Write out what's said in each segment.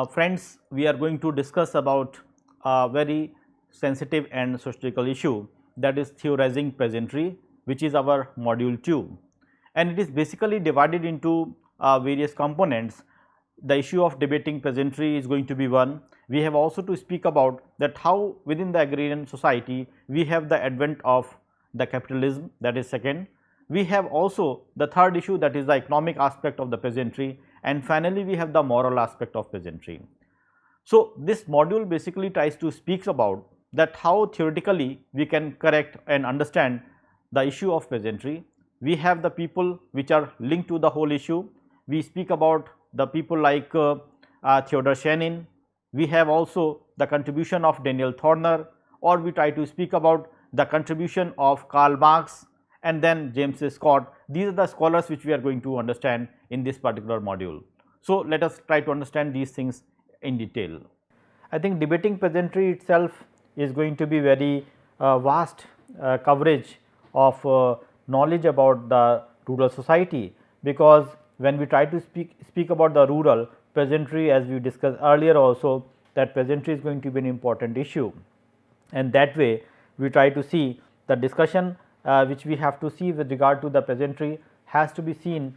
Friends, we are going to discuss about a very sensitive and sociological issue, that is theorizing peasantry, which is our module 2, and it is basically divided into various components. The issue of debating peasantry is going to be one. We have also to speak about that how within the agrarian society we have the advent of the capitalism, that is second. We have also the third issue, that is the economic aspect of the peasantry, and finally we have the moral aspect of peasantry. So, this module basically tries to speak about that how theoretically we can correct and understand the issue of peasantry. We have the people which are linked to the whole issue. We speak about the people like Theodor Schenin. We have also the contribution of Daniel Thorner, or we try to speak about the contribution of Karl Marx and then James Scott. These are the scholars which we are going to understand in this particular module. So, let us try to understand these things in detail. I think debating peasantry itself is going to be very vast coverage of knowledge about the rural society, because when we try to speak about the rural peasantry, as we discussed earlier also, that peasantry is going to be an important issue, and that way we try to see the discussion which we have to see with regard to the peasantry has to be seen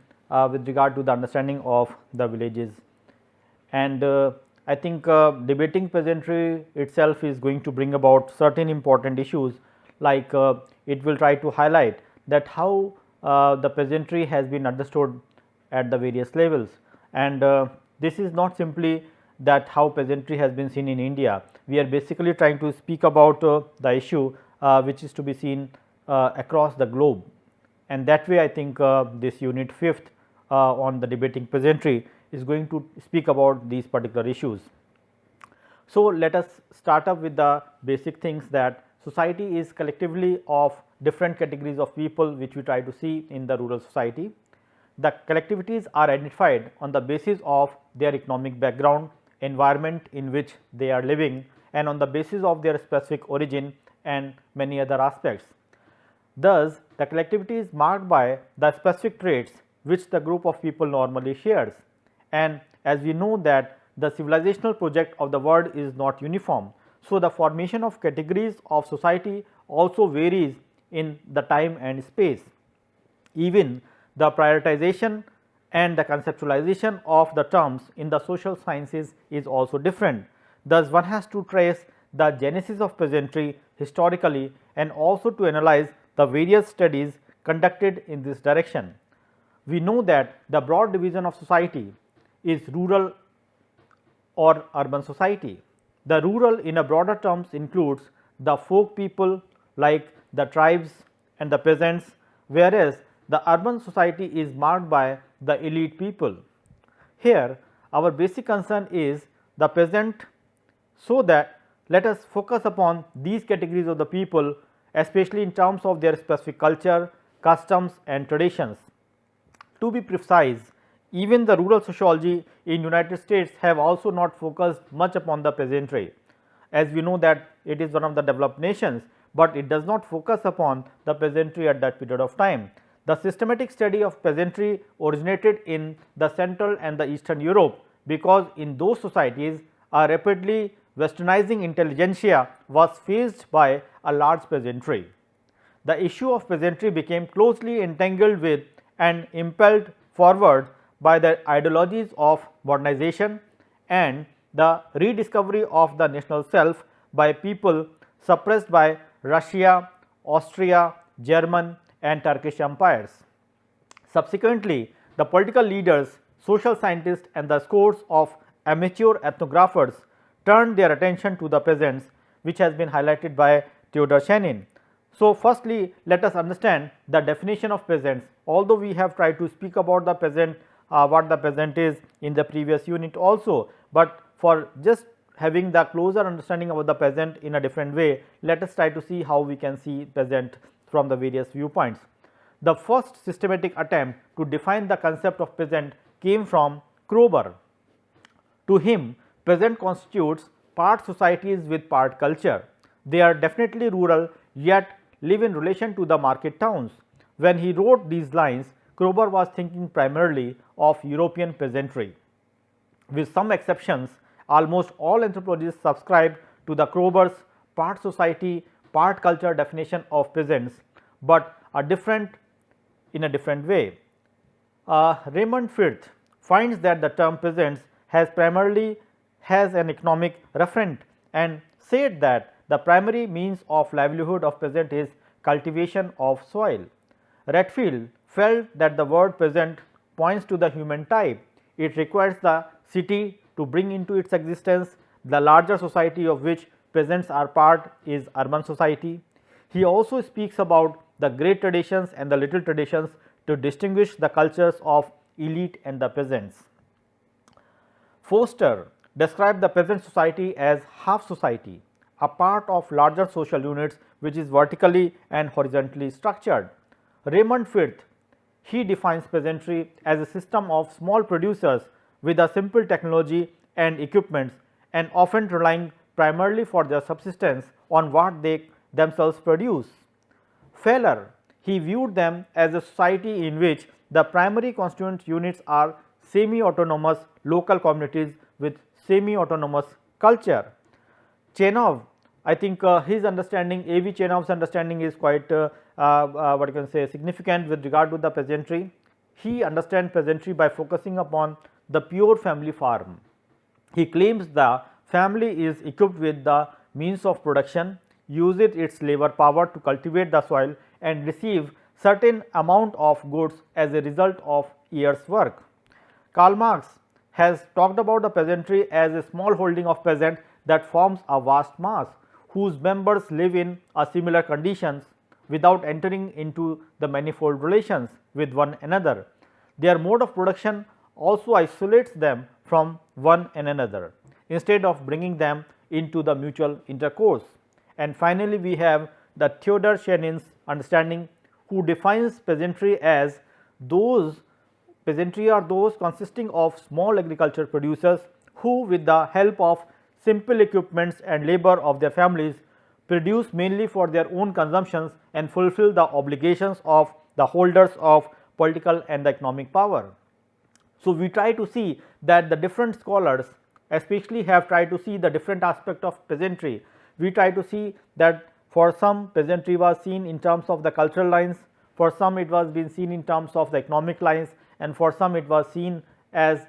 with regard to the understanding of the villages. And I think debating peasantry itself is going to bring about certain important issues, like it will try to highlight that how the peasantry has been understood at the various levels, and this is not simply that how peasantry has been seen in India. We are basically trying to speak about the issue which is to be seen across the globe, and that way I think this unit 5th on the debating peasantry is going to speak about these particular issues. So, let us start up with the basic things, that society is collectively of different categories of people which we try to see in the rural society. The collectivities are identified on the basis of their economic background, environment in which they are living, and on the basis of their specific origin and many other aspects. Thus, the collectivity is marked by the specific traits which the group of people normally shares, and as we know that the civilizational project of the world is not uniform. So, the formation of categories of society also varies in the time and space. Even the prioritization and the conceptualization of the terms in the social sciences is also different. Thus, one has to trace the genesis of peasantry historically and also to analyze the various studies conducted in this direction. We know that the broad division of society is rural or urban society. The rural in a broader terms includes the folk people like the tribes and the peasants, whereas the urban society is marked by the elite people. Here our basic concern is the peasant, so that let us focus upon these categories of the people, especially in terms of their specific culture, customs and traditions. To be precise, even the rural sociology in United States have also not focused much upon the peasantry, as we know that it is one of the developed nations, but it does not focus upon the peasantry at that period of time. The systematic study of peasantry originated in the Central and the Eastern Europe, because in those societies a rapidly westernizing intelligentsia was faced by a large peasantry. The issue of peasantry became closely entangled with and impelled forward by the ideologies of modernization and the rediscovery of the national self by people suppressed by Russia, Austria, German and Turkish empires. Subsequently, the political leaders, social scientists and the scores of amateur ethnographers turned their attention to the peasants, which has been highlighted by Theodor Schenin. So, firstly, let us understand the definition of peasants. Although we have tried to speak about the peasant, what the peasant is in the previous unit also, but for just having the closer understanding about the peasant in a different way, let us try to see how we can see peasant from the various viewpoints. The first systematic attempt to define the concept of peasant came from Kroeber. To him, peasant constitutes part societies with part culture. They are definitely rural, yet live in relation to the market towns. When he wrote these lines, Kroeber was thinking primarily of European peasantry. With some exceptions, almost all anthropologists subscribe to the Krober's part society, part culture definition of peasants, but in a different way. Raymond Firth finds that the term peasants primarily has an economic referent and said that the primary means of livelihood of peasant is cultivation of soil. Redfield felt that the word peasant points to the human type. It requires the city to bring into its existence the larger society of which peasants are part is urban society. He also speaks about the great traditions and the little traditions to distinguish the cultures of elite and the peasants. Foster described the peasant society as half society, a part of larger social units which is vertically and horizontally structured. Raymond Firth, he defines peasantry as a system of small producers with a simple technology and equipments and often relying primarily for their subsistence on what they themselves produce. Feller, he viewed them as a society in which the primary constituent units are semi-autonomous local communities with semi-autonomous culture. Chenov, I think his understanding, A.V. Chenov's understanding is quite what you can say significant with regard to the peasantry. He understands peasantry by focusing upon the pure family farm. He claims the family is equipped with the means of production, uses its labor power to cultivate the soil and receive certain amount of goods as a result of year's work. Karl Marx has talked about the peasantry as a small holding of peasant that forms a vast mass whose members live in a similar conditions without entering into the manifold relations with one another. Their mode of production also isolates them from one another instead of bringing them into the mutual intercourse. And finally, we have the Theodor Schenin's understanding, who defines peasantry as peasantry are those consisting of small agriculture producers who, with the help of simple equipments and labor of their families, produce mainly for their own consumptions and fulfill the obligations of the holders of political and the economic power. So, we try to see that the different scholars especially have tried to see the different aspect of peasantry. We try to see that for some peasantry was seen in terms of the cultural lines, for some it was been seen in terms of the economic lines, and for some it was seen as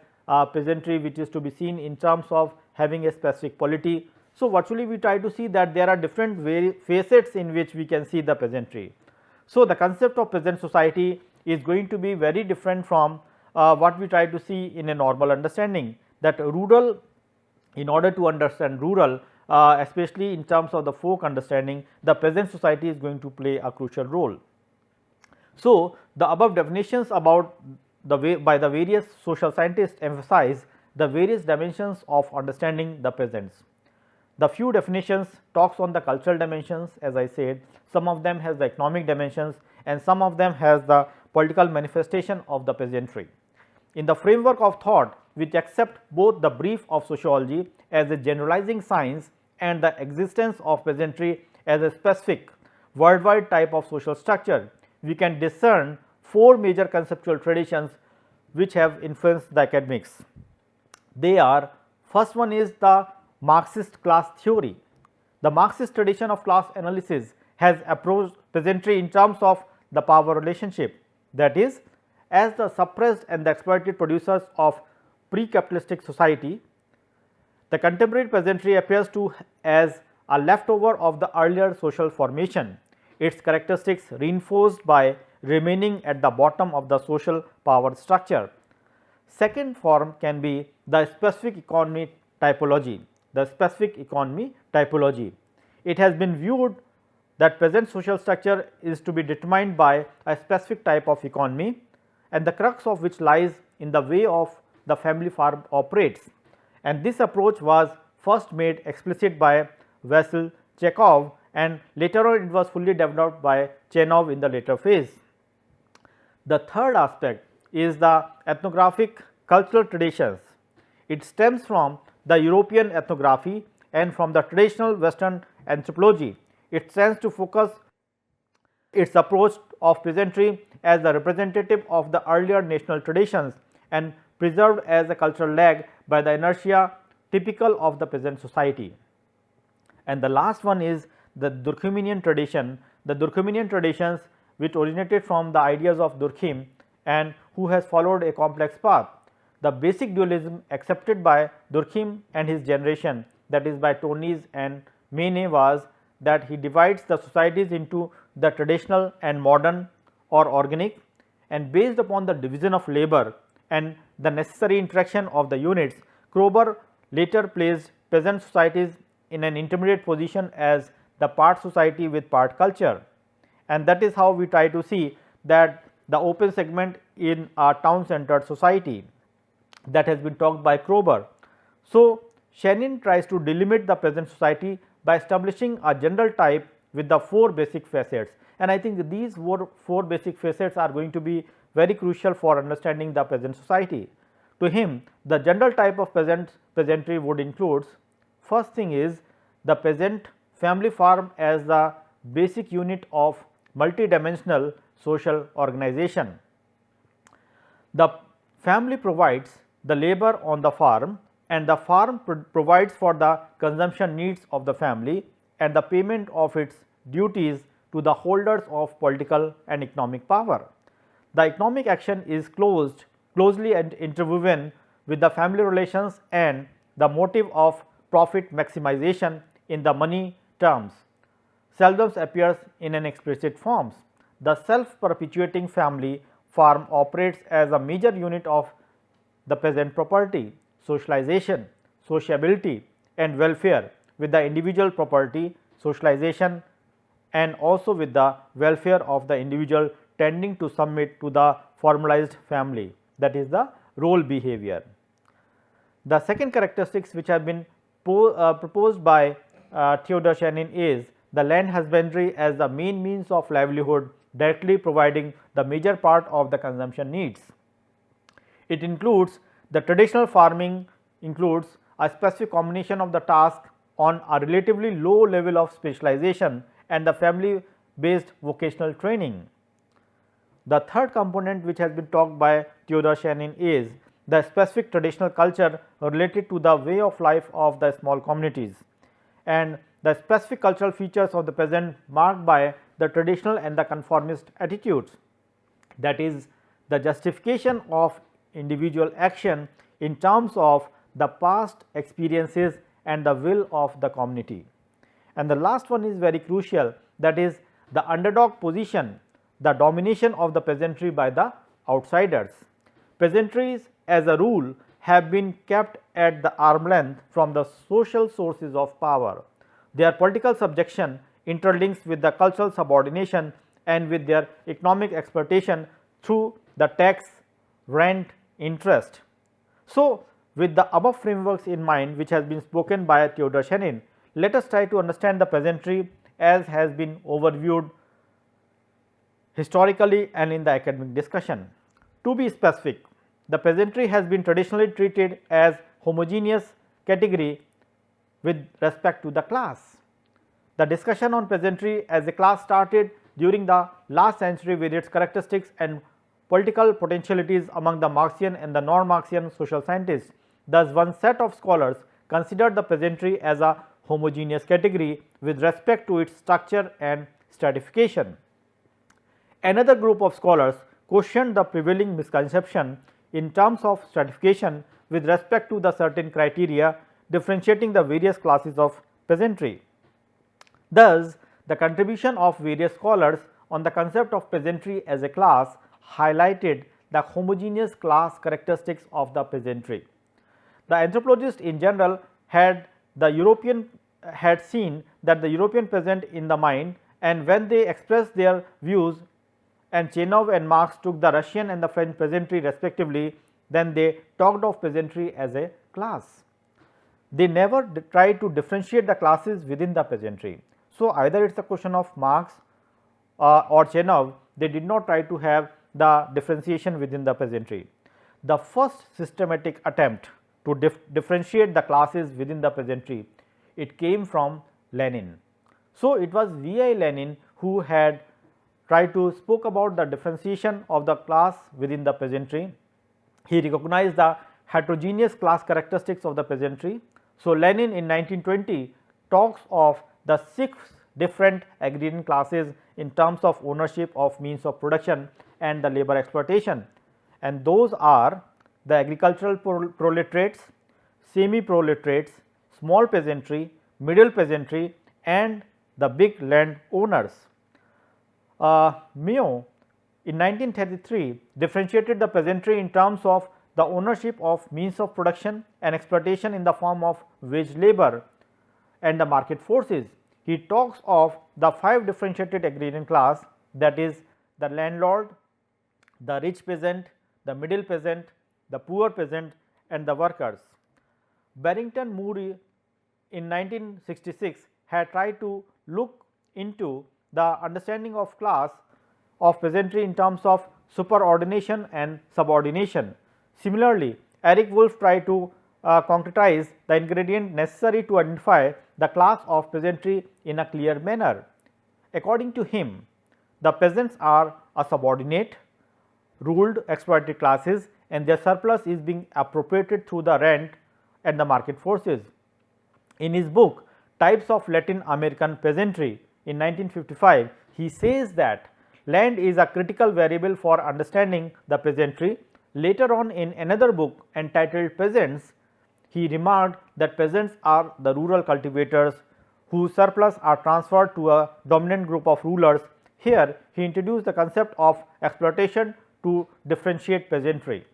peasantry which is to be seen in terms of having a specific polity. So, virtually we try to see that there are different facets in which we can see the peasantry. So, the concept of peasant society is going to be very different from what we try to see in a normal understanding, that rural, in order to understand rural, especially in terms of the folk understanding, the peasant society is going to play a crucial role. So, the above definitions about by the various social scientists emphasize the various dimensions of understanding the peasants. The few definitions talks on the cultural dimensions, as I said, some of them has the economic dimensions and some of them has the political manifestation of the peasantry. In the framework of thought which accept both the brief of sociology as a generalizing science and the existence of peasantry as a specific worldwide type of social structure, we can discern four major conceptual traditions which have influenced the academics. They are, first one is the Marxist class theory. The Marxist tradition of class analysis has approached peasantry in terms of the power relationship, that is, as the suppressed and the exploited producers of pre-capitalistic society. The contemporary peasantry appears to as a leftover of the earlier social formation, its characteristics reinforced by remaining at the bottom of the social power structure. Second form can be the specific economy typology. The specific economy typology. It has been viewed that peasant social structure is to be determined by a specific type of economy, and the crux of which lies in the way of the family farm operates. And this approach was first made explicit by Vasyl Chekhov, and later on it was fully developed by Chenov in the later phase. The third aspect is the ethnographic cultural traditions. It stems from the European ethnography and from the traditional Western anthropology. It tends to focus its approach of peasantry as the representative of the earlier national traditions and preserved as a cultural lag by the inertia typical of the peasant society. And the last one is the Durkheimian tradition. The Durkheimian traditions, which originated from the ideas of Durkheim and who has followed a complex path. The basic dualism accepted by Durkheim and his generation, that is by Tonis and Maine, was that he divides the societies into the traditional and modern or organic, and based upon the division of labor and the necessary interaction of the units, Kroeber later placed peasant societies in an intermediate position as the part society with part culture. And that is how we try to see that the open segment in a town centered society that has been talked by Kroeber. So, Shenin tries to delimit the peasant society by establishing a general type with the 4 basic facets, and I think these 4 basic facets are going to be very crucial for understanding the peasant society. To him, the general type of peasantry would include, first thing is the peasant family farm as the basic unit of multidimensional social organization. The family provides the labor on the farm, and the farm provides for the consumption needs of the family and the payment of its duties to the holders of political and economic power. The economic action is closely interwoven with the family relations, and the motive of profit maximization in the money terms seldom appears in an explicit forms. The self-perpetuating family farm operates as a major unit of the peasant property, socialization, sociability and welfare, with the individual property, socialization and also with the welfare of the individual tending to submit to the formalized family, that is the role behavior. The second characteristics which have been proposed by Theodor Shenin is the land husbandry as the main means of livelihood, directly providing the major part of the consumption needs. It includes the traditional farming includes a specific combination of the task on a relatively low level of specialization and the family based vocational training. The third component which has been talked by Theodor Shenin is the specific traditional culture related to the way of life of the small communities, and the specific cultural features of the peasant marked by the traditional and the conformist attitudes, that is the justification of individual action in terms of the past experiences and the will of the community. And the last one is very crucial, that is the underdog position, the domination of the peasantry by the outsiders. Peasantries as a rule have been kept at the arm length from the social sources of power. Their political subjection interlinks with the cultural subordination and with their economic exploitation through the tax, rent, interest. So, with the above frameworks in mind which has been spoken by Theodor Shenin, let us try to understand the peasantry as has been overviewed historically and in the academic discussion. To be specific, the peasantry has been traditionally treated as homogeneous category with respect to the class. The discussion on peasantry as a class started during the last century with its characteristics and political potentialities among the Marxian and the non-Marxian social scientists. Thus, one set of scholars considered the peasantry as a homogeneous category with respect to its structure and stratification. Another group of scholars questioned the prevailing misconception in terms of stratification with respect to the certain criteria differentiating the various classes of peasantry. Thus, the contribution of various scholars on the concept of peasantry as a class highlighted the homogeneous class characteristics of the peasantry. The anthropologists in general had seen that the European peasant in the mind, and when they expressed their views and Chenov and Marx took the Russian and the French peasantry respectively, then they talked of peasantry as a class. They never tried to differentiate the classes within the peasantry. So, either it is a question of Marx or Chenov, they did not try to have the differentiation within the peasantry. The first systematic attempt to differentiate the classes within the peasantry, it came from Lenin. So, it was V.I. Lenin who had tried to spoke about the differentiation of the class within the peasantry. He recognized the heterogeneous class characteristics of the peasantry. So, Lenin in 1920 talks of the 6 different agrarian classes in terms of ownership of means of production and the labor exploitation, and those are the agricultural proletariats, semi-proletariats, small peasantry, middle peasantry and the big land owners. Meo in 1933 differentiated the peasantry in terms of the ownership of means of production and exploitation in the form of wage labor and the market forces. He talks of the 5 differentiated agrarian class, that is the landlord, the rich peasant, the middle peasant, the poor peasant and the workers. Barrington Moore in 1966 had tried to look into the understanding of class of peasantry in terms of superordination and subordination. Similarly, Eric Wolf tried to concretize the ingredient necessary to identify the class of peasantry in a clear manner. According to him, the peasants are a subordinate, ruled, exploited classes and their surplus is being appropriated through the rent and the market forces. In his book Types of Latin American Peasantry in 1955, he says that land is a critical variable for understanding the peasantry. Later on in another book entitled Peasants, he remarked that peasants are the rural cultivators whose surplus are transferred to a dominant group of rulers. Here he introduced the concept of exploitation to differentiate peasantry.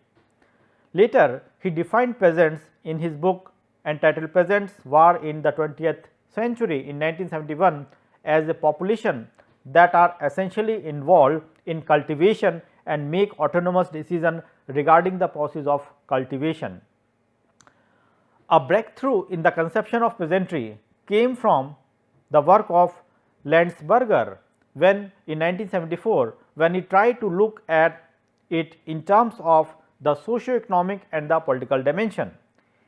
Later he defined peasants in his book entitled Peasants War in the 20th Century in 1971 as a population that are essentially involved in cultivation and make autonomous decisions regarding the process of cultivation. A breakthrough in the conception of peasantry came from the work of Landsberger when in 1974, when he tried to look at it in terms of the socio-economic and the political dimension.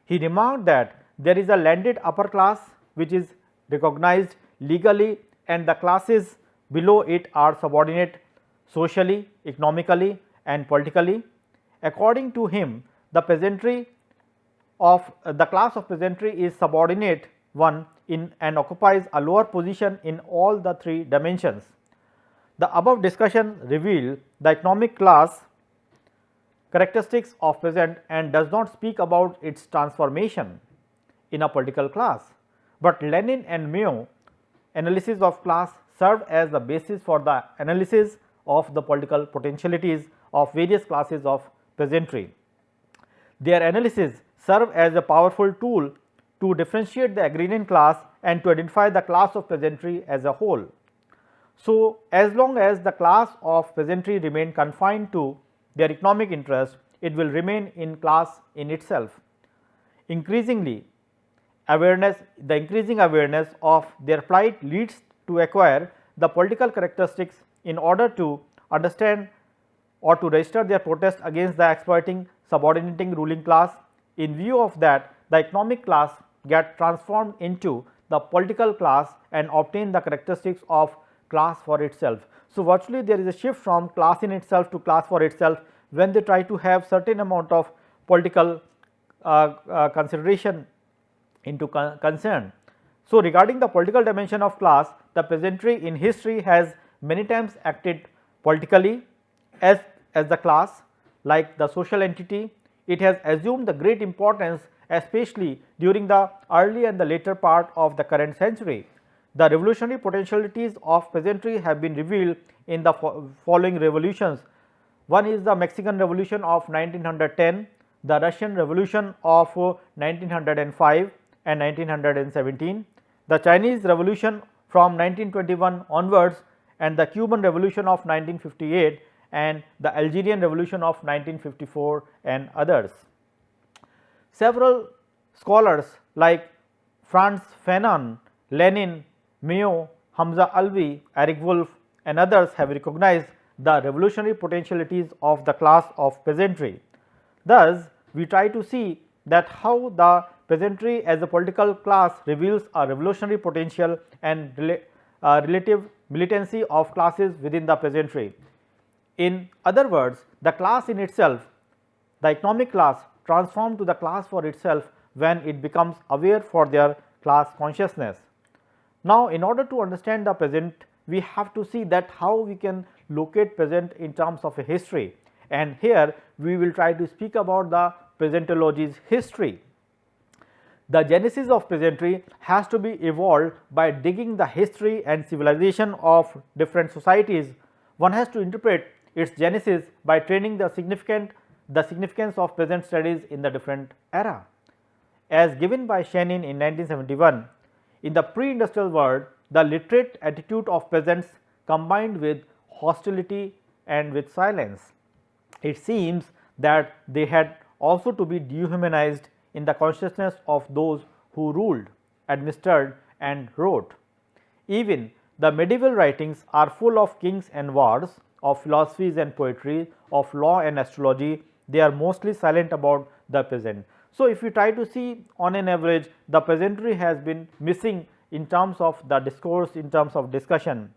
He remarked that there is a landed upper class which is recognized legally and the classes below it are subordinate socially, economically and politically. According to him, the peasantry of the class of peasantry is subordinate one in and occupies a lower position in all the 3 dimensions. The above discussion revealed the economic class characteristics of peasant and does not speak about its transformation in a political class, but Lenin and Meo analysis of class served as the basis for the analysis of the political potentialities of various classes of peasantry. Their analysis served as a powerful tool to differentiate the agrarian class and to identify the class of peasantry as a whole. So, as long as the class of peasantry remain confined to their economic interest, it will remain in class in itself. The increasing awareness of their plight leads to acquire the political characteristics in order to understand or to register their protest against the exploiting, subordinating ruling class. In view of that, the economic class get transformed into the political class and obtain the characteristics of class for itself. So, virtually there is a shift from class in itself to class for itself when they try to have certain amount of political consideration into concern. So, regarding the political dimension of class, the peasantry in history has many times acted politically as the class, like the social entity. It has assumed the great importance, especially during the early and the later part of the current century. The revolutionary potentialities of peasantry have been revealed in the following revolutions. One is the Mexican Revolution of 1910, the Russian Revolution of 1905 and 1917, the Chinese Revolution from 1921 onwards and the Cuban Revolution of 1958 and the Algerian Revolution of 1954 and others. Several scholars like Franz Fanon, Lenin, Meo, Hamza Alvi, Eric Wolf and others have recognized the revolutionary potentialities of the class of peasantry. Thus, we try to see that how the peasantry as a political class reveals a revolutionary potential and relative militancy of classes within the peasantry. In other words, the class in itself, the economic class transformed to the class for itself when it becomes aware for their class consciousness. Now, in order to understand the peasant, we have to see that how we can locate peasant in terms of a history, and here we will try to speak about the peasantology's history. The genesis of peasantry has to be evolved by digging the history and civilization of different societies. One has to interpret its genesis by training the significance of peasant studies in the different era. As given by Shenin in 1971, in the pre-industrial world, the literate attitude of peasants combined with hostility and with silence. It seems that they had also to be dehumanized in the consciousness of those who ruled, administered and wrote. Even the medieval writings are full of kings and wars, of philosophies and poetry, of law and astrology. They are mostly silent about the peasant. So, if you try to see on an average, the peasantry has been missing in terms of the discourse, in terms of discussion.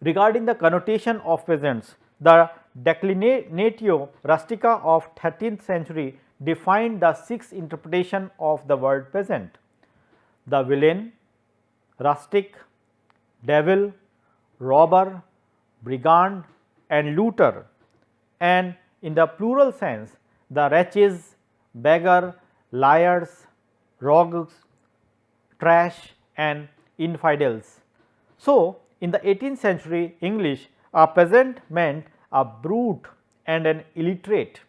Regarding the connotation of peasants, the Declinatio Rustica of 13th century defined the 6 interpretation of the word peasant: the villain, rustic, devil, robber, brigand and looter, and in the plural sense the wretches, beggar, liars, rogues, trash and infidels. So, in the 18th century English, a peasant meant a brute and an illiterate,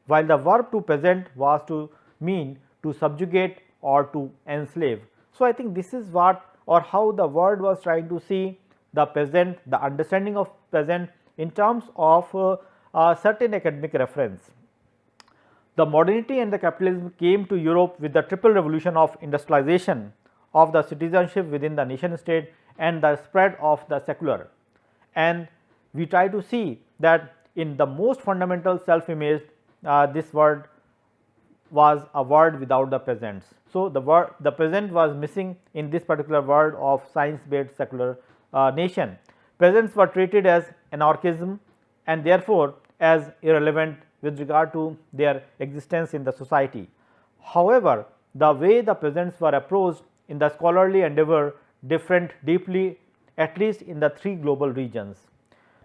while the verb to peasant was to mean to subjugate or to enslave. So, I think this is what or how the word was trying to see the peasant, the understanding of peasant in terms of a certain academic reference. The modernity and the capitalism came to Europe with the triple revolution of industrialization, of the citizenship within the nation state and the spread of the secular. And we try to see that in the most fundamental self image, this word was a word without the peasants. So, the peasant was missing in this particular word of science based secular nation. Peasants were treated as anarchism and therefore, as irrelevant with regard to their existence in the society. However, the way the peasants were approached in the scholarly endeavor different deeply, at least in the 3 global regions.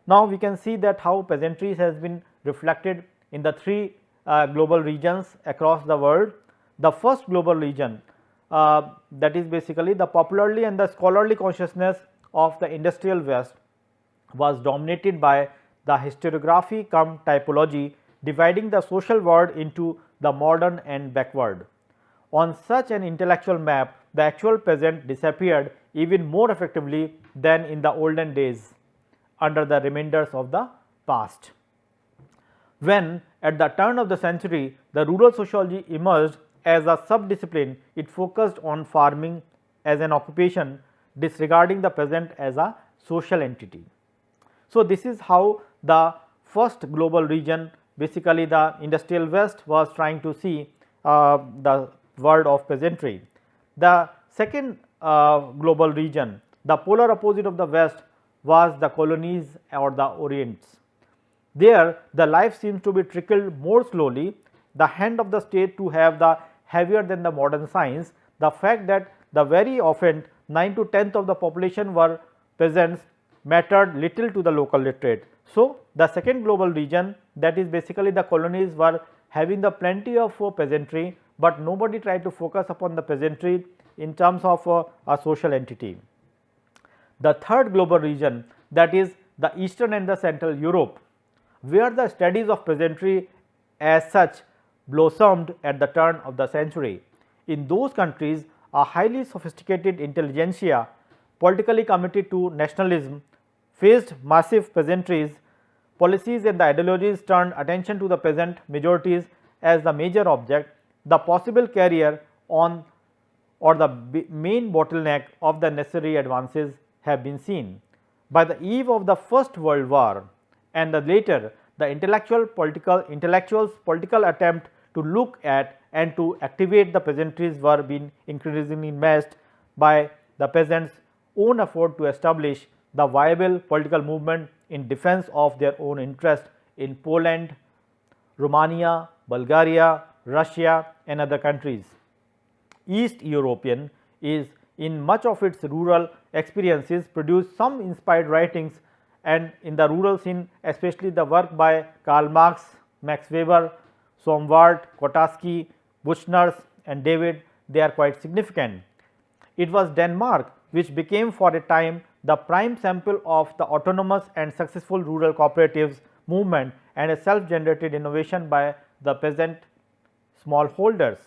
Now, we can see that how peasantry has been reflected in the 3 global regions across the world. The first global region, that is basically the popularly and the scholarly consciousness of the industrial West, was dominated by the historiography cum typology, dividing the social world into the modern and backward. On such an intellectual map, the actual peasant disappeared even more effectively than in the olden days under the remainders of the past. When at the turn of the century the rural sociology emerged as a subdiscipline, it focused on farming as an occupation, disregarding the peasant as a social entity. So, this is how the first global region, basically the industrial West, was trying to see the word of peasantry. The second global region, the polar opposite of the West, was the colonies or the Orients. There the life seems to be trickled more slowly, the hand of the state to have the heavier than the modern science, the fact that the very often 9 to 10th of the population were peasants mattered little to the local literate. So, the second global region, that is basically the colonies, were having the plenty of peasantry, but nobody tried to focus upon the peasantry in terms of a social entity. The third global region, that is the Eastern and the Central Europe, where the studies of peasantry as such blossomed at the turn of the century. In those countries, a highly sophisticated intelligentsia, politically committed to nationalism, faced massive peasantries. Policies and the ideologies turned attention to the peasant majorities as the major object, the possible carrier on or the main bottleneck of the necessary advances have been seen. By the eve of the First World War and the later, the intellectuals political attempt to look at and to activate the peasantries were being increasingly matched by the peasants' own effort to establish the viable political movement in defense of their own interest in Poland, Romania, Bulgaria, Russia and other countries. East European is in much of its rural experiences produced some inspired writings, and in the rural scene especially the work by Karl Marx, Max Weber, Somwart, Kotaski, Buchners and David, they are quite significant. It was Denmark which became for a time the prime sample of the autonomous and successful rural cooperatives movement and a self-generated innovation by the peasant smallholders.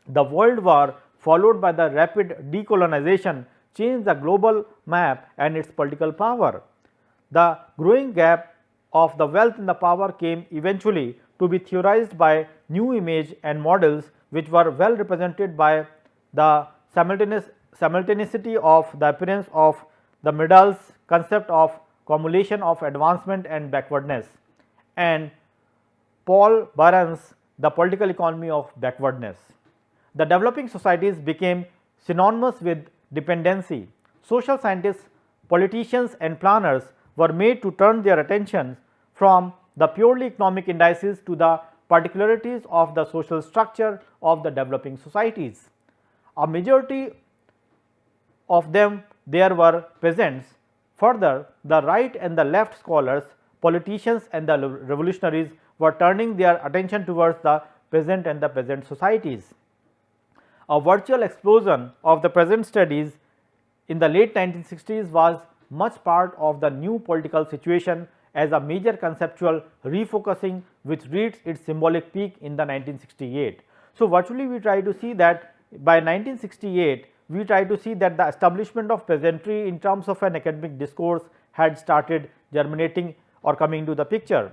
The World War followed by the rapid decolonization changed the global map and its political power. The growing gap of the wealth and the power came eventually to be theorized by new image and models which were well represented by the simultaneity of the appearance of the Middle's concept of cumulation of advancement and backwardness, and Paul Barron's the political economy of backwardness. The developing societies became synonymous with dependency. Social scientists, politicians and planners were made to turn their attention from the purely economic indices to the particularities of the social structure of the developing societies. A majority of them there were peasants. Further, the right and the left scholars, politicians and the revolutionaries were turning their attention towards the peasant and the peasant societies. A virtual explosion of the peasant studies in the late 1960s was much part of the new political situation as a major conceptual refocusing which reached its symbolic peak in the 1968. So, virtually we try to see that by 1968 we try to see that the establishment of peasantry in terms of an academic discourse had started germinating or coming to the picture.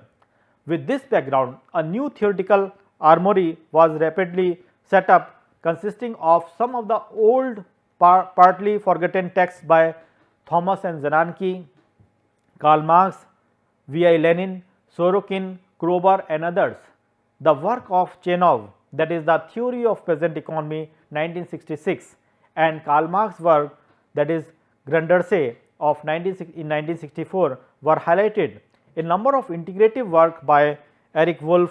With this background, a new theoretical armory was rapidly set up consisting of some of the old partly forgotten texts by Thomas and Zananki, Karl Marx, V.I. Lenin, Sorokin, Kroeber and others. The work of Chenov, that is the Theory of Peasant Economy 1966, and Karl Marx's work, that is Grundrisse of in 1964 were highlighted. A number of integrative work by Eric Wolf,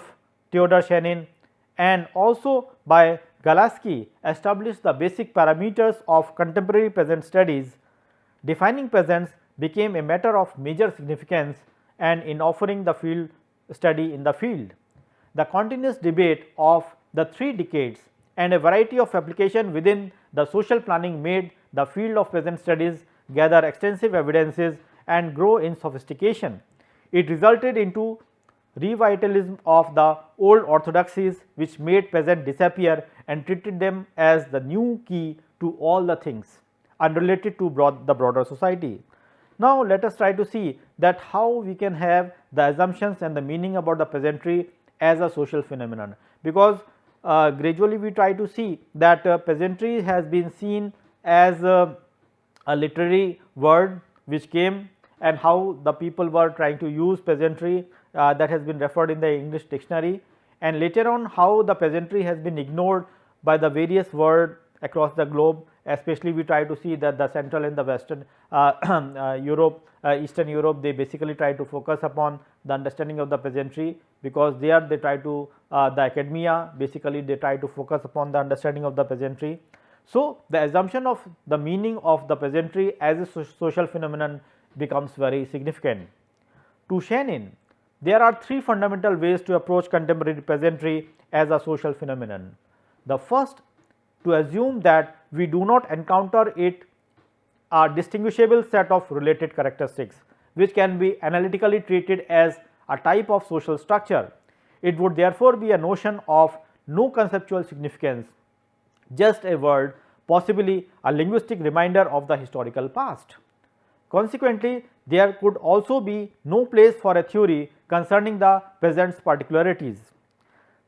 Theodor Schenin and also by Galaski established the basic parameters of contemporary peasant studies. Defining peasants became a matter of major significance and in offering the field study in the field. The continuous debate of the 3 decades and a variety of application within the social planning made the field of peasant studies gather extensive evidences and grow in sophistication. It resulted into revitalism of the old orthodoxies which made peasant disappear and treated them as the new key to all the things unrelated to the broader society. Now, let us try to see that how we can have the assumptions and the meaning about the peasantry as a social phenomenon, because gradually we try to see that peasantry has been seen as a literary word which came, and how the people were trying to use peasantry that has been referred in the English dictionary, and later on how the peasantry has been ignored by the various world across the globe. Especially we try to see that the central and the western Europe, eastern Europe, they basically try to focus upon the understanding of the peasantry, because there they try to the academia basically they try to focus upon the understanding of the peasantry. So, the assumption of the meaning of the peasantry as a social phenomenon becomes very significant. To Schenin, there are 3 fundamental ways to approach contemporary peasantry as a social phenomenon. The first, to assume that we do not encounter it a distinguishable set of related characteristics which can be analytically treated as a type of social structure. It would therefore be a notion of no conceptual significance, just a word, possibly a linguistic reminder of the historical past. Consequently, there could also be no place for a theory concerning the peasants' particularities.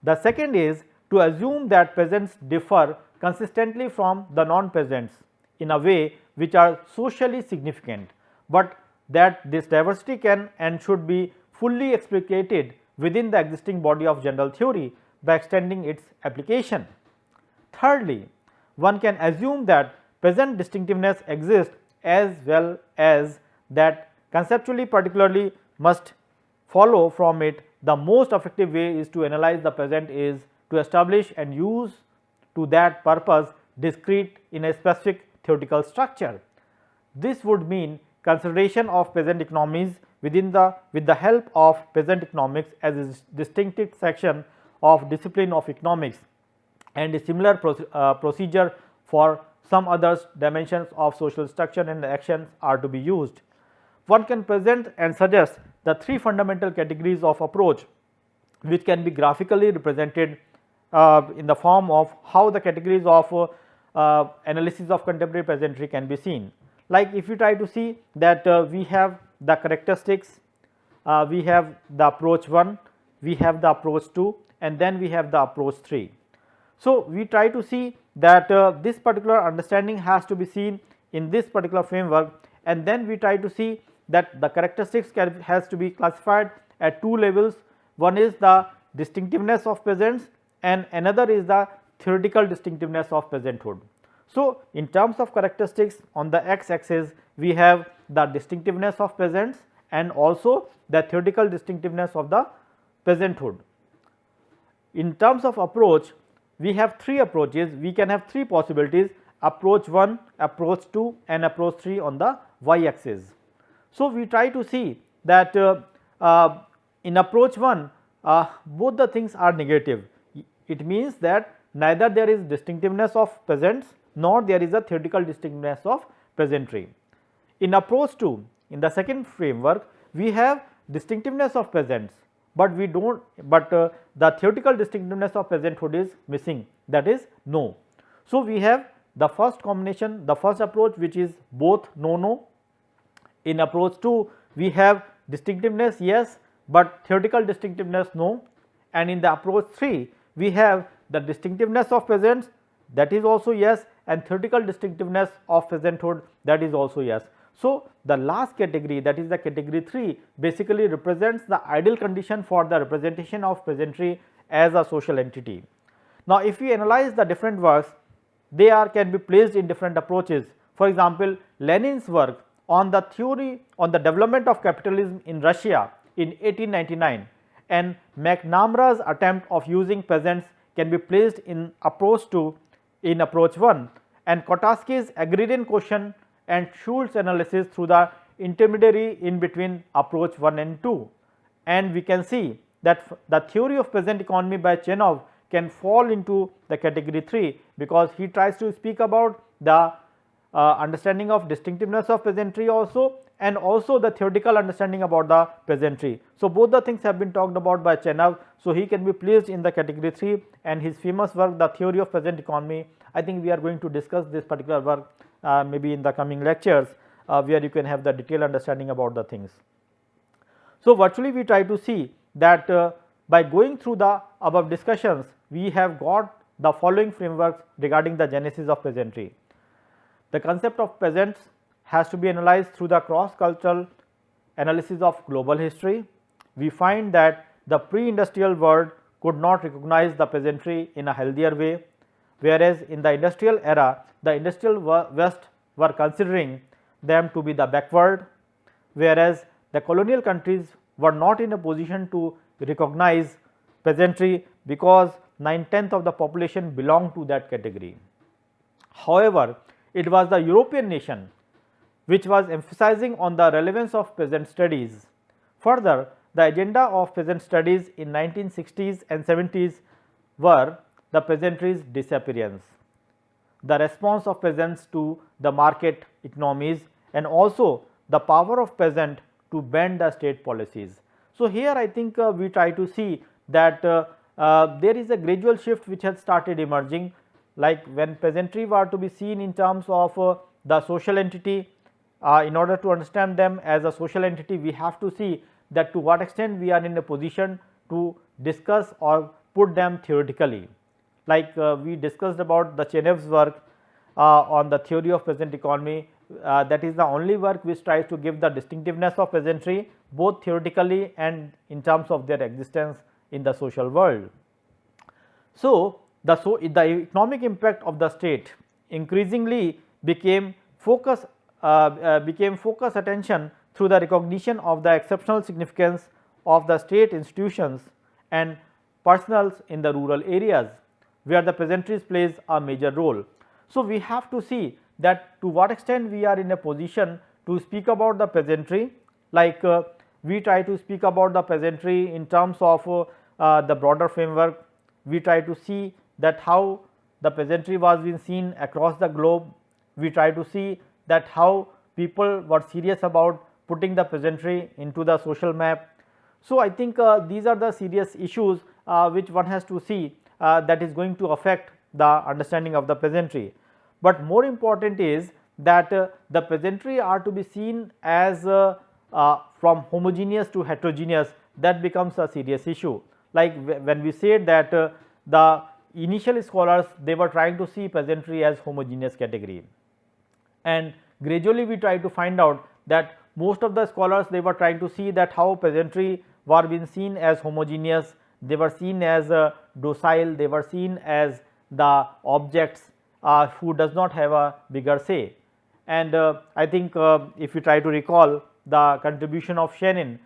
The second is to assume that peasants differ consistently from the non-peasants in a way which are socially significant, but that this diversity can and should be fully explicated within the existing body of general theory by extending its application. Thirdly, one can assume that peasant distinctiveness exists as well as that conceptually particularly must follow from it. The most effective way is to analyze the peasant is to establish and use to that purpose discrete in a specific theoretical structure. This would mean consideration of peasant economies with the help of peasant economics as a distinctive section of discipline of economics, and a similar procedure for some other dimensions of social structure and actions are to be used. One can present and suggest the three fundamental categories of approach, which can be graphically represented in the form of how the categories of analysis of contemporary peasantry can be seen. Like if you try to see that we have the characteristics, we have the approach 1, we have the approach 2, and then we have the approach 3. So, we try to see that this particular understanding has to be seen in this particular framework, and then we try to see that the characteristics has to be classified at two levels. One is the distinctiveness of peasants and another is the theoretical distinctiveness of peasanthood. So, in terms of characteristics, on the x axis we have the distinctiveness of peasants and also the theoretical distinctiveness of the peasanthood. In terms of approach, we have three approaches. We can have three possibilities: approach 1, approach 2 and approach 3 on the y axis. So, we try to see that in approach 1 both the things are negative. It means that neither there is distinctiveness of peasants nor there is a theoretical distinctiveness of peasantry. In approach 2, in the second framework, we have distinctiveness of peasants, but we do not, the theoretical distinctiveness of peasanthood is missing, that is no. So, we have the first combination, the first approach, which is both no. In approach 2, we have distinctiveness yes, but theoretical distinctiveness no, and in the approach 3, we have the distinctiveness of peasants, that is also yes, and theoretical distinctiveness of peasanthood, that is also yes. So, the last category, that is the category 3, basically represents the ideal condition for the representation of peasantry as a social entity. Now, if we analyze the different works, they can be placed in different approaches. For example, Lenin's work on the theory on the development of capitalism in Russia in 1899 and McNamara's attempt of using peasants can be placed in approach 2 in approach 1, and Kotaski's agrarian question and Schultz's analysis through the intermediary in between approach 1 and 2. And we can see that the theory of peasant economy by Chenov can fall into the category 3, because he tries to speak about the understanding of distinctiveness of peasantry also, and also the theoretical understanding about the peasantry. So, both the things have been talked about by Chenov. So, he can be placed in the category 3, and his famous work, The Theory of Peasant Economy, I think we are going to discuss this particular work maybe in the coming lectures, where you can have the detailed understanding about the things. So, virtually we try to see that by going through the above discussions, we have got the following frameworks regarding the genesis of peasantry. The concept of peasants has to be analyzed through the cross-cultural analysis of global history. We find that the pre-industrial world could not recognize the peasantry in a healthier way, whereas in the industrial era, the industrial West were considering them to be the backward, whereas the colonial countries were not in a position to recognize peasantry because 9/10 of the population belonged to that category. However, it was the European nation which was emphasizing on the relevance of peasant studies. Further, the agenda of peasant studies in 1960s and 70s were the peasantry's disappearance, the response of peasants to the market economies, and also the power of peasant to bend the state policies. So, here I think we try to see that there is a gradual shift which has started emerging, like when peasantry were to be seen in terms of the social entity. In order to understand them as a social entity, we have to see that to what extent we are in a position to discuss or put them theoretically. Like we discussed about the Chenov's work on the theory of peasant economy, that is the only work which tries to give the distinctiveness of peasantry both theoretically and in terms of their existence in the social world. So, the economic impact of the state increasingly became focus attention through the recognition of the exceptional significance of the state institutions and personals in the rural areas where the peasantry plays a major role. So, we have to see that to what extent we are in a position to speak about the peasantry, like we try to speak about the peasantry in terms of the broader framework. We try to see that how the peasantry was being seen across the globe. We try to see that how people were serious about putting the peasantry into the social map. So, I think these are the serious issues which one has to see that is going to affect the understanding of the peasantry. But more important is that the peasantry are to be seen as from homogeneous to heterogeneous, that becomes a serious issue. Like when we said that the initial scholars, they were trying to see peasantry as homogeneous category, and gradually we try to find out that most of the scholars, they were trying to see that how peasantry were being seen as homogeneous, they were seen as docile, they were seen as the objects who does not have a bigger say. And I think if you try to recall the contribution of Chenin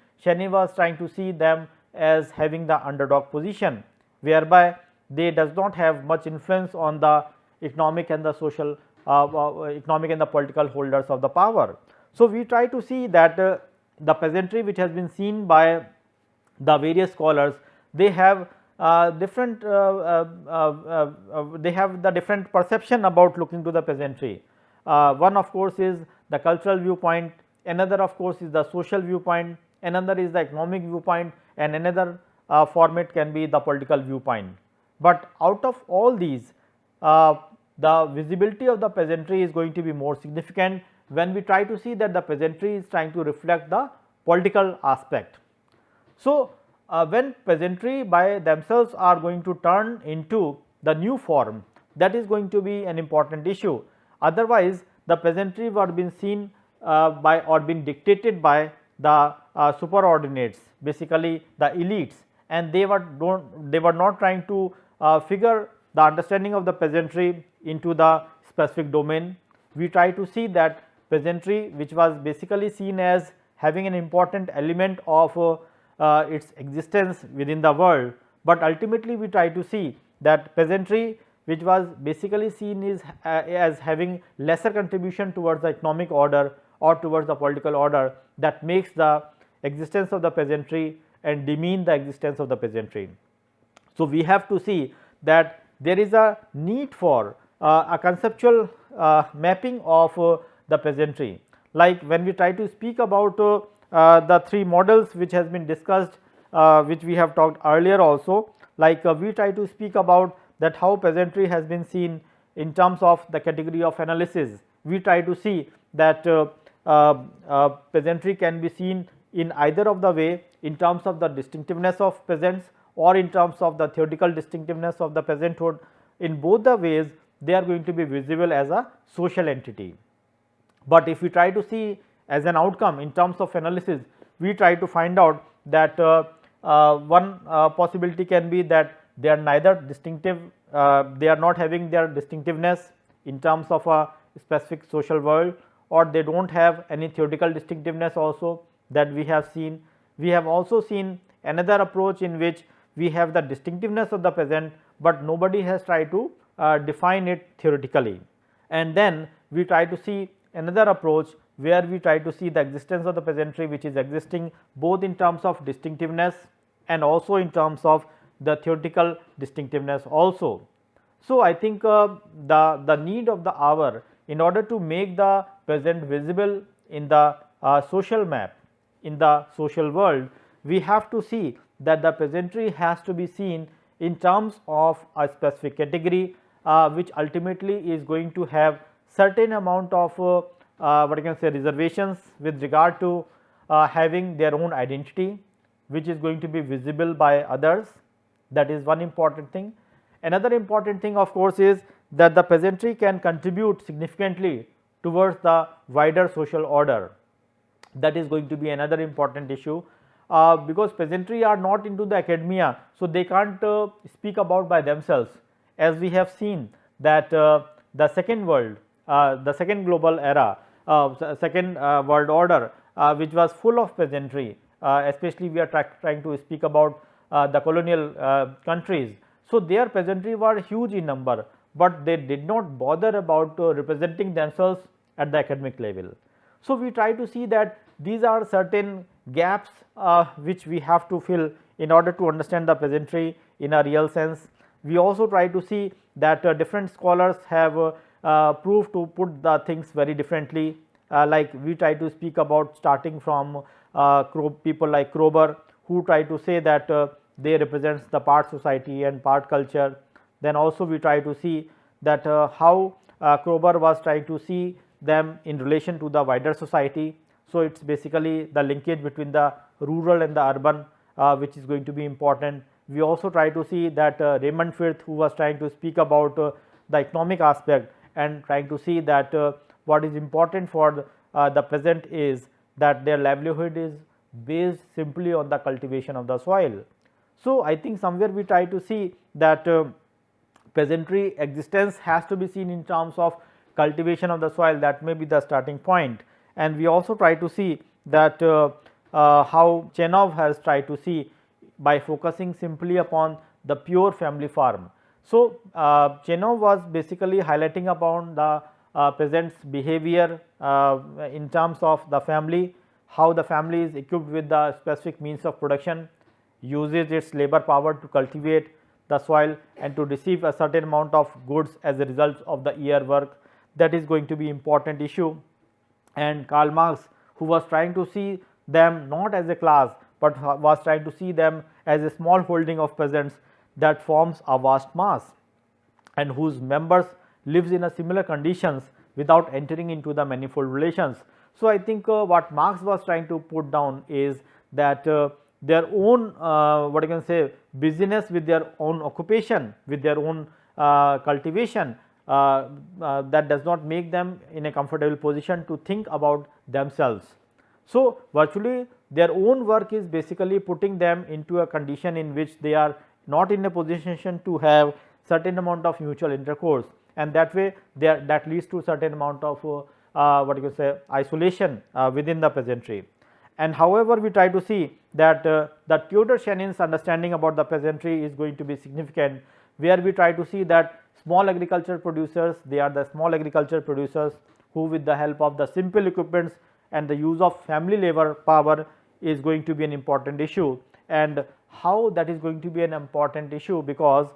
was trying to see them as having the underdog position, whereby they does not have much influence on the economic and the social economic and the political holders of the power. So, we try to see that the peasantry which has been seen by the various scholars, they have different they have the different perception about looking to the peasantry. One of course is the cultural viewpoint, another of course is the social viewpoint, another is the economic viewpoint, and another format can be the political viewpoint. But out of all these, the visibility of the peasantry is going to be more significant when we try to see that the peasantry is trying to reflect the political aspect. So, when peasantry by themselves are going to turn into the new form, that is going to be an important issue. Otherwise, the peasantry were being seen by or being dictated by the superordinates, basically the elites, and they were not trying to figure the understanding of the peasantry into the specific domain. We try to see that peasantry, which was basically seen as having an important element of its existence within the world, but ultimately we try to see that peasantry, which was basically seen as having lesser contribution towards the economic order or towards the political order, that makes the existence of the peasantry and demean the existence of the peasantry. So, we have to see that there is a need for a conceptual mapping of the peasantry. Like when we try to speak about the three models which has been discussed, which we have talked earlier also, like we try to speak about that how peasantry has been seen in terms of the category of analysis. We try to see that peasantry can be seen in either of the way, in terms of the distinctiveness of peasants or in terms of the theoretical distinctiveness of the peasanthood. In both the ways, they are going to be visible as a social entity. But if we try to see as an outcome in terms of analysis, we try to find out that one possibility can be that they are neither distinctive, they are not having their distinctiveness in terms of a specific social world, or they do not have any theoretical distinctiveness also that we have seen. We have also seen another approach in which we have the distinctiveness of the peasant, but nobody has tried to define it theoretically. And then we try to see another approach where we try to see the existence of the peasantry, which is existing both in terms of distinctiveness and also in terms of the theoretical distinctiveness also. So, I think the need of the hour in order to make the peasant visible in the social map, in the social world, we have to see that the peasantry has to be seen in terms of a specific category, which ultimately is going to have certain amount of what I can say reservations with regard to having their own identity, which is going to be visible by others. That is one important thing. Another important thing of course is that the peasantry can contribute significantly towards the wider social order. That is going to be another important issue, because peasantry are not into the academia, so they can't speak about by themselves, as we have seen that the second world, the second global era, second world order, which was full of peasantry, especially we are trying to speak about the colonial countries. So, their peasantry were huge in number, but they did not bother about representing themselves at the academic level. So, we try to see that these are certain gaps which we have to fill in order to understand the peasantry in a real sense. We also try to see that different scholars have proved to put the things very differently, like we try to speak about starting from people like Kroeber, who try to say that they represents the part society and part culture. Then also we try to see that how Kroeber was trying to see them in relation to the wider society. So, it is basically the linkage between the rural and the urban which is going to be important. We also try to see that Raymond Firth, who was trying to speak about the economic aspect and trying to see that what is important for the peasant is that their livelihood is based simply on the cultivation of the soil. So, I think somewhere we try to see that peasantry existence has to be seen in terms of cultivation of the soil, that may be the starting point. And we also try to see that how Chenov has tried to see by focusing simply upon the pure family farm. So, Chenov was basically highlighting upon the peasant's behavior in terms of the family, how the family is equipped with the specific means of production, uses its labor power to cultivate the soil and to receive a certain amount of goods as a result of the year work. That is going to be important issue. And Karl Marx, who was trying to see them not as a class, but was trying to see them as a small holding of peasants that forms a vast mass and whose members lives in a similar conditions without entering into the manifold relations. So, I think what Marx was trying to put down is that their own what you can say business with their own occupation, with their own cultivation, that does not make them in a comfortable position to think about themselves. So, virtually their own work is basically putting them into a condition in which they are not in a position to have certain amount of mutual intercourse, and that way that leads to certain amount of what you can say isolation within the peasantry. And however, we try to see that the Theodor Schenin's understanding about the peasantry is going to be significant, where we try to see that small agriculture producers, they are the small agriculture producers who with the help of the simple equipments and the use of family labor power is going to be an important issue. And how that is going to be an important issue, because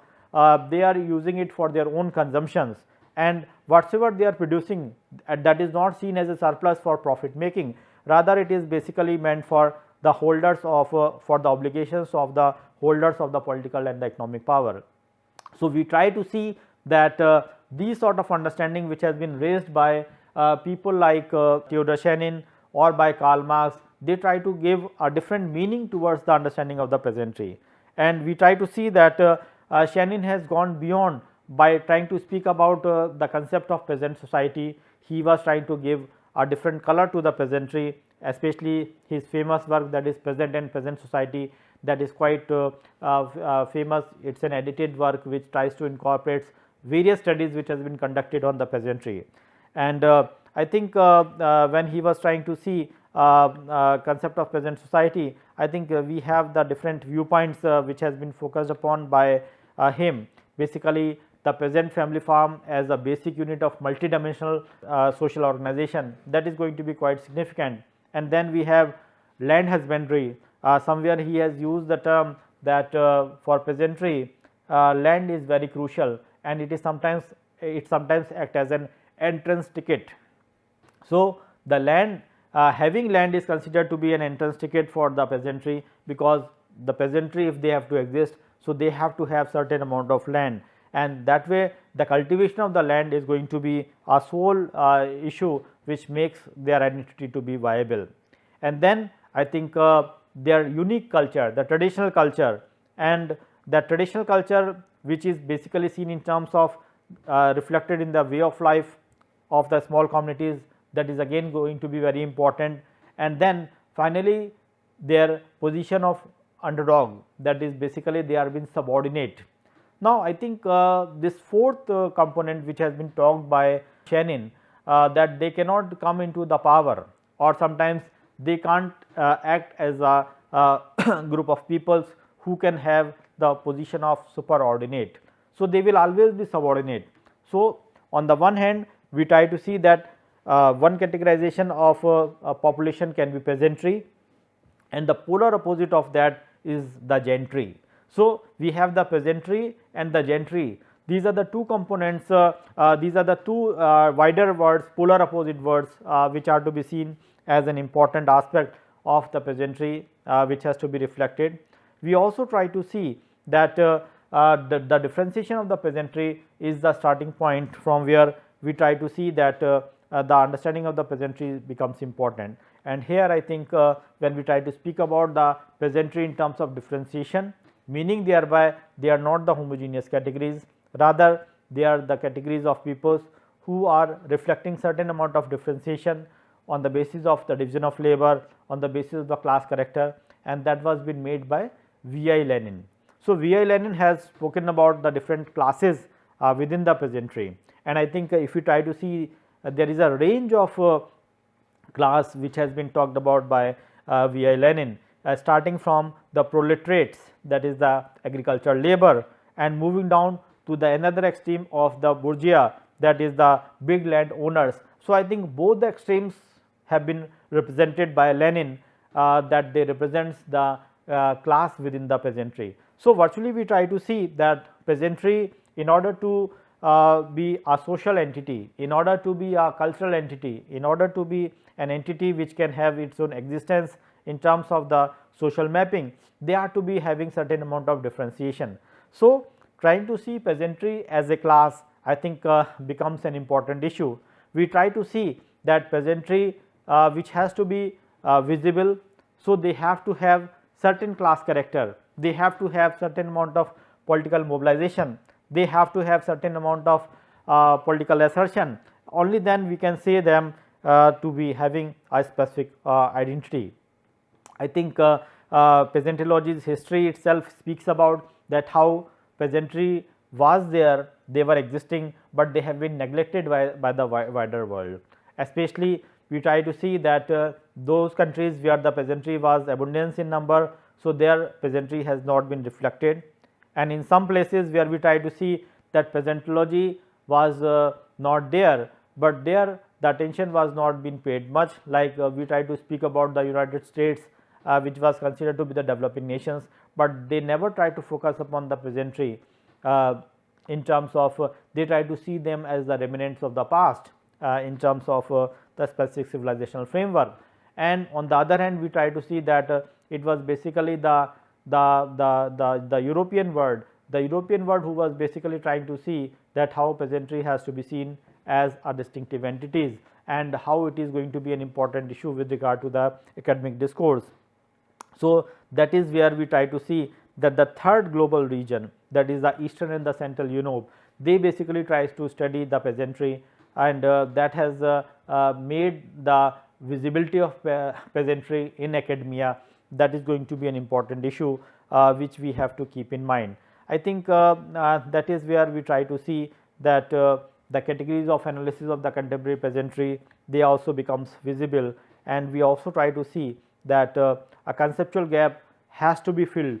they are using it for their own consumptions, and whatsoever they are producing that is not seen as a surplus for profit making, rather it is basically meant for the holders of for the obligations of the holders of the political and the economic power. So, we try to see that these sort of understanding which has been raised by people like Theodor Schenin or by Karl Marx, they try to give a different meaning towards the understanding of the peasantry. And we try to see that Schenin has gone beyond by trying to speak about the concept of peasant society. He was trying to give a different color to the peasantry, especially his famous work, that is Peasant and Peasant Society, that is quite famous. It is an edited work which tries to incorporate various studies which has been conducted on the peasantry. And I think when he was trying to see concept of peasant society, I think we have the different viewpoints which has been focused upon by him. Basically, the peasant family farm as a basic unit of multidimensional social organization, that is going to be quite significant. And then we have land husbandry. Somewhere he has used the term that for peasantry land is very crucial, and it sometimes act as an entrance ticket. So, the land having land is considered to be an entrance ticket for the peasantry, because the peasantry, if they have to exist, so they have to have certain amount of land, and that way the cultivation of the land is going to be a sole issue which makes their identity to be viable. And then I think their unique culture, the traditional culture, and the traditional culture which is basically seen in terms of reflected in the way of life of the small communities, that is again going to be very important. And then finally, their position of underdog, that is basically they are being subordinate. Now, I think this fourth component which has been talked by Schenin, that they cannot come into the power, or sometimes they can't act as a group of peoples who can have the position of superordinate. So, they will always be subordinate. So, on the one hand we try to see that one categorization of a population can be peasantry, and the polar opposite of that is the gentry. So, we have the peasantry and the gentry. These are the two components, these are the two wider words, polar opposite words, which are to be seen as an important aspect of the peasantry, which has to be reflected. We also try to see that the differentiation of the peasantry is the starting point from where we try to see that the understanding of the peasantry becomes important. And here I think when we try to speak about the peasantry in terms of differentiation, meaning thereby they are not the homogeneous categories, rather they are the categories of peoples who are reflecting certain amount of differentiation on the basis of the division of labor, on the basis of the class character, and that was been made by V.I. Lenin. So, V.I. Lenin has spoken about the different classes within the peasantry, and I think if you try to see there is a range of class which has been talked about by V.I. Lenin, starting from the proletariats, that is the agricultural labor, and moving down to the another extreme of the bourgeois, that is the big land owners. So, I think both the extremes have been represented by Lenin, that they represents the class within the peasantry. So, virtually we try to see that peasantry, in order to be a social entity, in order to be a cultural entity, in order to be an entity which can have its own existence in terms of the social mapping, they are to be having certain amount of differentiation. So, trying to see peasantry as a class, I think becomes an important issue. We try to see that peasantry which has to be visible. So, they have to have certain class character, they have to have certain amount of political mobilization, they have to have certain amount of political assertion, only then we can say them to be having a specific identity. I think peasantology's history itself speaks about that how peasantry was there, they were existing, but they have been neglected by the wider world. Especially we try to see that those countries where the peasantry was abundance in number, so their peasantry has not been reflected, and in some places where we try to see that peasantology was not there, but there the attention was not being paid much, like we try to speak about the United States, which was considered to be the developing nations, but they never try to focus upon the peasantry in terms of they try to see them as the remnants of the past in terms of the specific civilizational framework. And on the other hand, we try to see that it was basically the European world, who was basically trying to see that how peasantry has to be seen as a distinctive entities, and how it is going to be an important issue with regard to the academic discourse. So, that is where we try to see that the third global region, that is the Eastern and the Central Europe, they basically tries to study the peasantry, and that has made the visibility of peasantry in academia. That is going to be an important issue which we have to keep in mind. I think that is where we try to see that the categories of analysis of the contemporary peasantry, they also becomes visible, and we also try to see that a conceptual gap has to be filled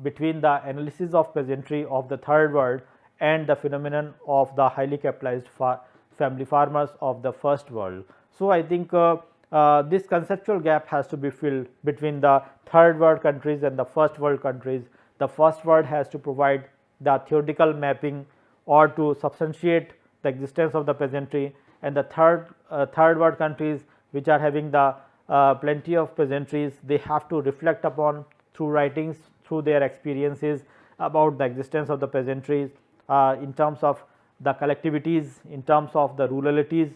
between the analysis of peasantry of the third world and the phenomenon of the highly capitalized family farmers of the first world. So, I think this conceptual gap has to be filled between the third world countries and the first world countries. The first world has to provide the theoretical mapping or to substantiate the existence of the peasantry, and the third world countries which are having the plenty of peasantries, they have to reflect upon through writings, through their experiences about the existence of the peasantries in terms of the collectivities, in terms of the ruralities,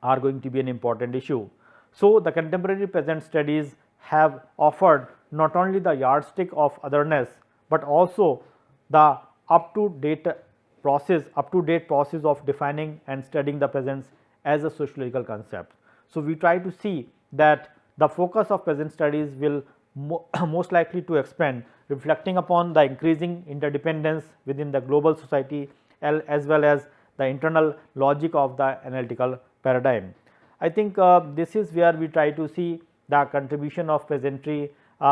are going to be an important issue. So, the contemporary peasant studies have offered not only the yardstick of otherness, but also the up to date process of defining and studying the peasants as a sociological concept. So, we try to see that the focus of peasant studies will most likely to expand, reflecting upon the increasing interdependence within the global society as well as the internal logic of the analytical paradigm. I think this is where we try to see the contribution of peasantry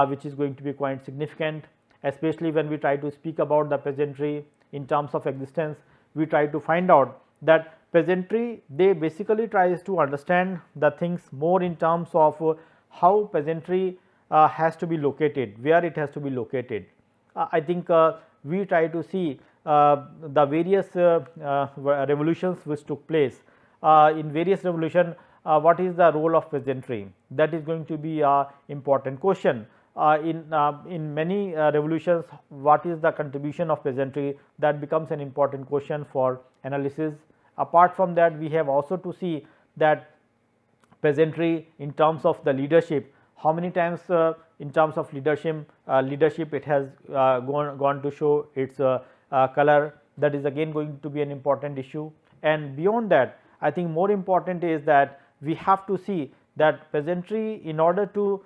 which is going to be quite significant, especially when we try to speak about the peasantry in terms of existence. We try to find out that peasantry, they basically tries to understand the things more in terms of how peasantry has to be located, where it has to be located. I think we try to see the various revolutions which took place. In various revolution, what is the role of peasantry? That is going to be a important question. In many revolutions, what is the contribution of peasantry? That becomes an important question for analysis. Apart from that, we have also to see that peasantry in terms of the leadership, how many times in terms of leadership it has gone to show its color. That is again going to be an important issue. And beyond that, I think more important is that we have to see that peasantry, in order to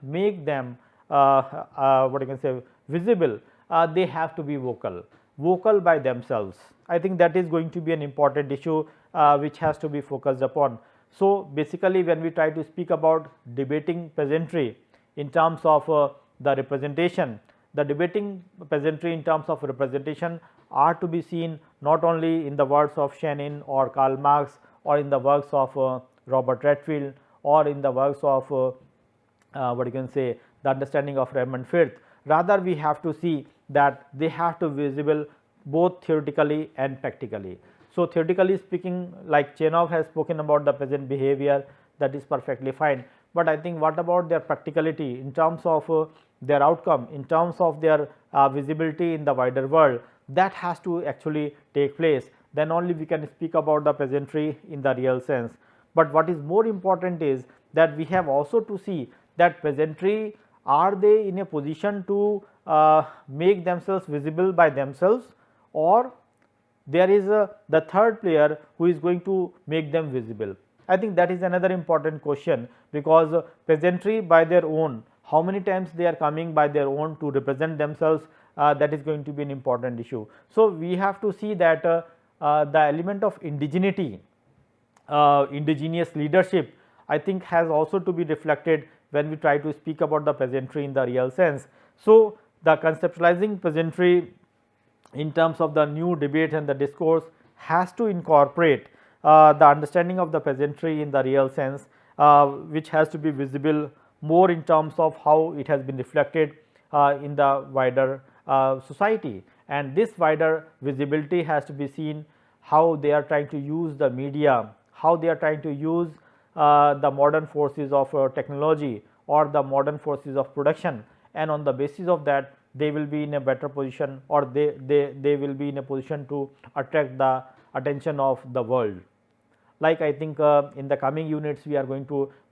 make them what I can say visible, they have to be vocal by themselves. I think that is going to be an important issue which has to be focused upon. So, basically when we try to speak about debating peasantry in terms of the representation, the debating peasantry in terms of representation are to be seen not only in the words of Lenin or Karl Marx, or in the works of Robert Redfield, or in the works of what you can say the understanding of Raymond Firth. Rather, we have to see that they have to be visible both theoretically and practically. So, theoretically speaking, like Chenov has spoken about the peasant behavior, that is perfectly fine, but I think what about their practicality in terms of their outcome, in terms of their visibility in the wider world, that has to actually take place. Then only we can speak about the peasantry in the real sense. But what is more important is that we have also to see that peasantry, are they in a position to make themselves visible by themselves, or there is the third player who is going to make them visible. I think that is another important question, because peasantry by their own, how many times they are coming by their own to represent themselves, that is going to be an important issue. So, we have to see that the element of indigeneity, indigenous leadership, I think has also to be reflected when we try to speak about the peasantry in the real sense. So, the conceptualizing peasantry in terms of the new debate and the discourse has to incorporate the understanding of the peasantry in the real sense, which has to be visible more in terms of how it has been reflected in the wider society. And this wider visibility has to be seen how they are trying to use the media, how they are trying to use the modern forces of technology or the modern forces of production, and on the basis of that they will be in a better position, or they will be in a position to attract the attention of the world. Like I think in the coming units we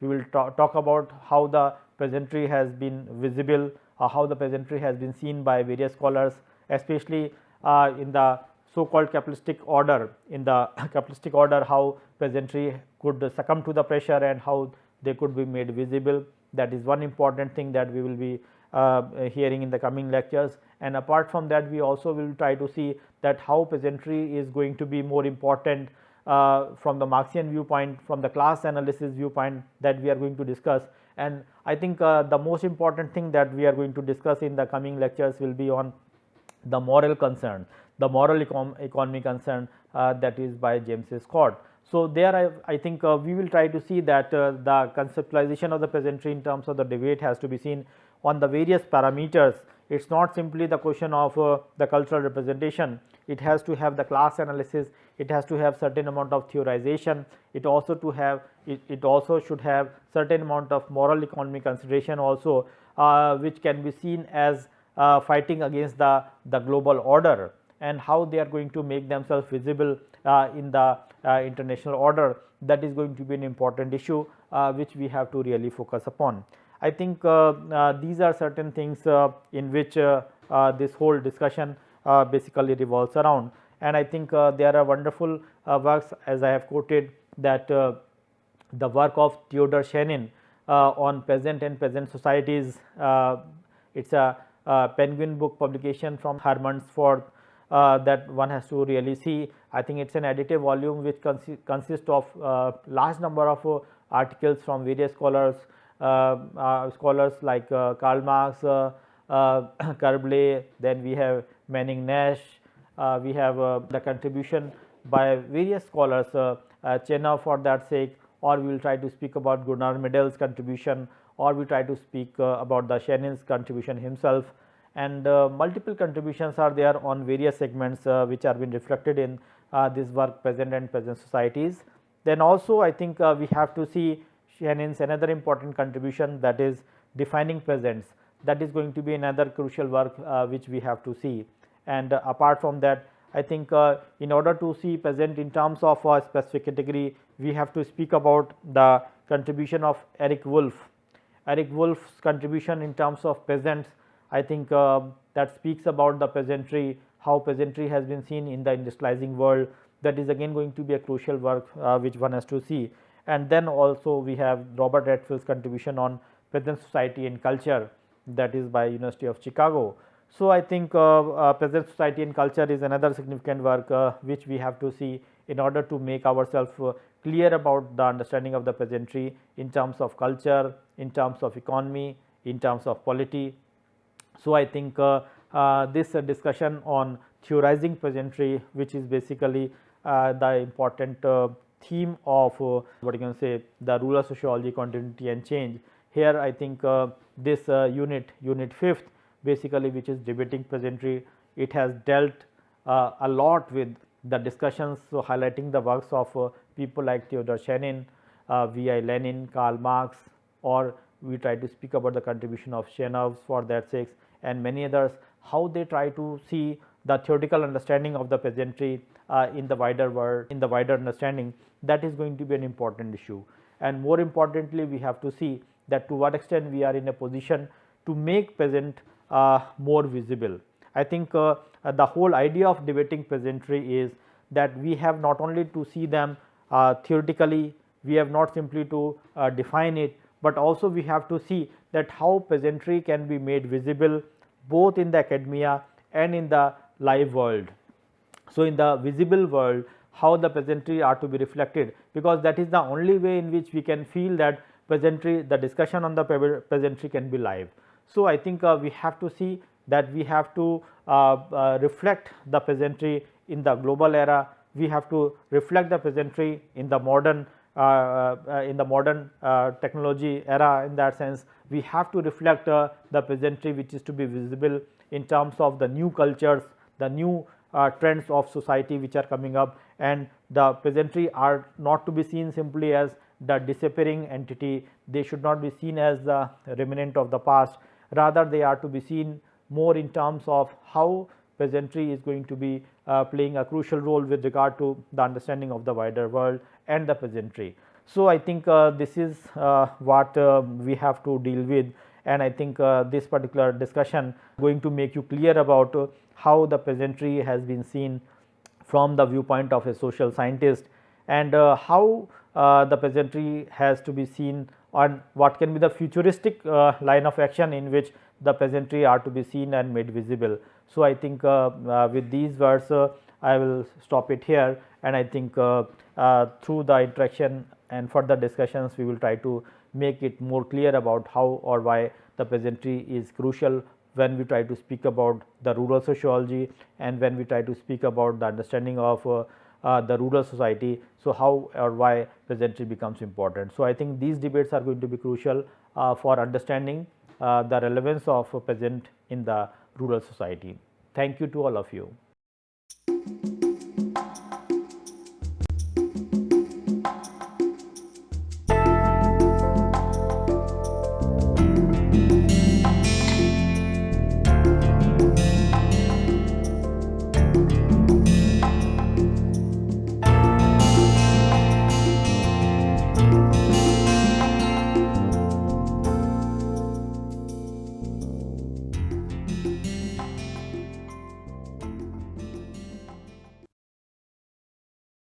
will talk about how the peasantry has been visible, how the peasantry has been seen by various scholars, especially in the so called capitalistic order. In the capitalistic order, how peasantry could succumb to the pressure and how they could be made visible. That is one important thing that we will be hearing in the coming lectures. And apart from that, we also will try to see that how peasantry is going to be more important from the Marxian viewpoint, from the class analysis viewpoint that we are going to discuss. And I think the most important thing that we are going to discuss in the coming lectures will be on the moral concern, the moral economy concern, that is by James Scott. So, there I think we will try to see that the conceptualization of the peasantry in terms of the debate has to be seen on the various parameters. It is not simply the question of the cultural representation, it has to have the class analysis, it has to have certain amount of theorization, it also should have certain amount of moral economy consideration also, which can be seen as fighting against the global order, and how they are going to make themselves visible in the international order. That is going to be an important issue which we have to really focus upon. I think these are certain things in which this whole discussion basically revolves around, and I think there are wonderful works, as I have quoted, that the work of Theodor Schenin on peasant and peasant societies. It is a Penguin book publication from Hermansford that one has to really see. I think it is an edited volume which consists of large number of articles from various scholars, scholars like Karl Marx, Carble, then we have Manning Nash, we have the contribution by various scholars, Chenov for that sake, or we will try to speak about Gunnar Myrdal's contribution, or we try to speak about the Shenin's contribution himself, and multiple contributions are there on various segments which are been reflected in this work, Present and Present Societies. Then also I think we have to see Shenin's another important contribution, that is defining presents. That is going to be another crucial work which we have to see. And apart from that, I think in order to see present in terms of a specific category, we have to speak about the contribution of Eric Wolf. Eric Wolf's contribution in terms of peasants, I think that speaks about the peasantry, how peasantry has been seen in the industrializing world. That is again going to be a crucial work which one has to see. And then also we have Robert Redfield's contribution on peasant society and culture, that is by University of Chicago. So I think peasant society and culture is another significant work which we have to see in order to make ourselves clear about the understanding of the peasantry in terms of culture, in terms of economy, in terms of polity. So I think this discussion on theorizing peasantry, which is basically the important theme of what you can say, the rural sociology, continuity and change. Here I think this unit 5th basically, which is debating peasantry, it has dealt a lot with the discussions, so highlighting the works of people like Theodor Shenin, V.I. Lenin, Karl Marx, or we try to speak about the contribution of Chenov for that sake, and many others, how they try to see the theoretical understanding of the peasantry in the wider world, in the wider understanding. That is going to be an important issue. And more importantly, we have to see that to what extent we are in a position to make peasant more visible. I think the whole idea of debating peasantry is that we have not only to see them theoretically, we have not simply to define it, but also we have to see that how peasantry can be made visible both in the academia and in the live world. So in the visible world, how the peasantry are to be reflected, because that is the only way in which we can feel that peasantry, the discussion on the peasantry can be live. So I think we have to see that we have to reflect the peasantry in the global era. We have to reflect the peasantry in the modern technology era. In that sense, we have to reflect the peasantry which is to be visible in terms of the new cultures, the new trends of society which are coming up, and the peasantry are not to be seen simply as the disappearing entity. They should not be seen as the remnant of the past, rather they are to be seen more in terms of how peasantry is going to be playing a crucial role with regard to the understanding of the wider world and the peasantry. So I think this is what we have to deal with, and I think this particular discussion going to make you clear about how the peasantry has been seen from the viewpoint of a social scientist, and how the peasantry has to be seen on what can be the futuristic line of action in which the peasantry are to be seen and made visible. So I think with these words I will stop it here, and I think through the interaction and further discussions we will try to make it more clear about how or why the peasantry is crucial when we try to speak about the rural sociology, and when we try to speak about the understanding of the rural society. So how or why peasantry becomes important. So I think these debates are going to be crucial for understanding the relevance of a peasant in the rural society. Thank you to all of you.